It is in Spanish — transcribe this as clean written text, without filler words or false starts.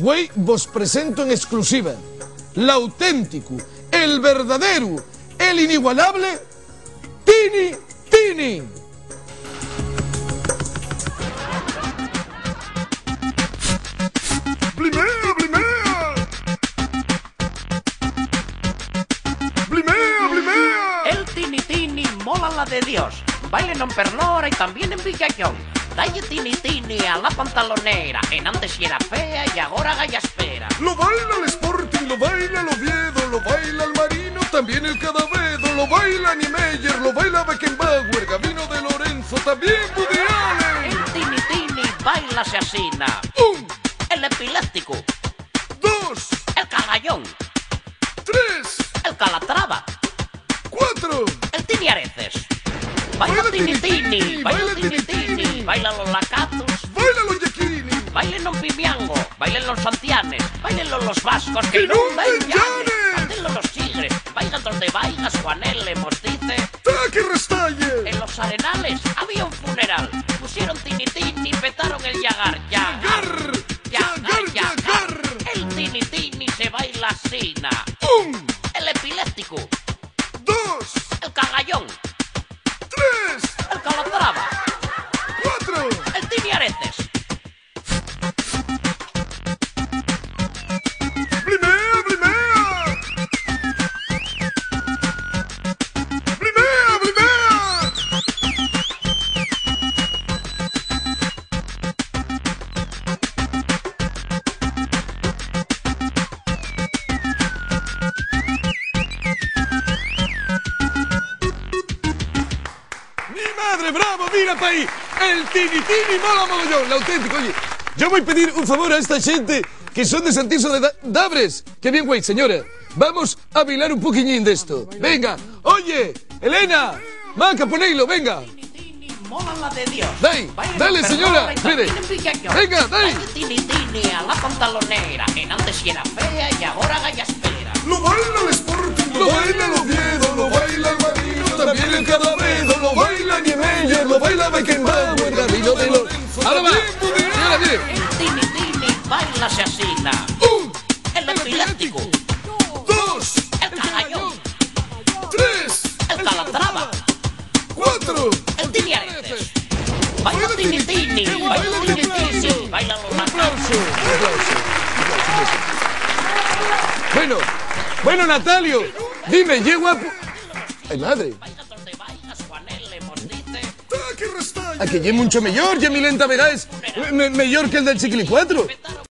Güey, vos presento en exclusiva l'auténtico, el verdadero, el inigualable Tini Tini. ¡Blimea, blimea! ¡Blimea, blimea! El Tini Tini mola la de Dios. Bailen en Pernora y también en Villallón. Dalle Tini Tini a la pantalonera. En antes si era fea y ahora galla espera. Lo baila el Sporting, lo baila el Oviedo, lo baila el Marino, también el Cadavedo, lo baila Niemeyer, lo baila Beckenbauer, Gabino de Lorenzo, también Woody Allen. El Tini Tini baila se asina. El epiléptico. 2, El cagallón. 3, El calatrava. 4. El Tini Areces. Baila Tini Tini, baila Tini Tini. Baila los lacatos. Baila los Giacchini. Bailen los Pimiango, bailen los Santianes, bailen los vascos que ¡Inundan inundan llanes, llanes! canten los tigres, bailan los de Vaigas, Juanel, Mostice. ¡Taque Restalle! En los Arenales había un funeral, pusieron Tini Tini y petaron el Yagar, ¡Yagar! ¡Yagar, Yagar! El Tini Tini se baila asina. 1, El epiléptico, 2, el cagallón, 3, el calatrava, 4. el Tini Areces. ¡Blimea, blimea! ¡Blimea, blimea! ¡Mi madre, bravo! ¡Mira pa' ahí! El Tini Tini mola mogollón, el auténtico. Oye, yo voy a pedir un favor a esta gente que son de Santiso de Dabres. ¡Qué bien, güey, señora! Vamos a bailar un poquillín de esto. Venga, oye, Elena, Maca, ponelo, venga. Tini Tini mola la de Dios. Dai, Bailen dale, en señora, Pernora y también mire. en Villallón. Venga, dai. Dalle Tini Tini a la pantalonera. En antes si era fea y ahora galla espera. Lo baila el Sporting, lo baila el Oviedo, lo baila el Marino, también el Cadavedo, lo baila Niemeyer, lo baila Beckenbauer, Gabino de Lorenzo, Ahora va. también Woody Señora, Allen. mire. El Tini Tini baila se asina. 1, El epiléptico, 2, el cagallón, 3, el calatrava, 4. el Tini Areces. Baila Tini Tini, baila Tini Tini, baila los Aplauso, aplauso. Bueno, Natalio, dime, ¿qué guapo? Ay, madre, bailan los de Vaigas, Juanel, Mostice. ¡Taque Restalle! aquí es mucho mejor, ya mi lenta Vega es mejor que el del Chiquili 4.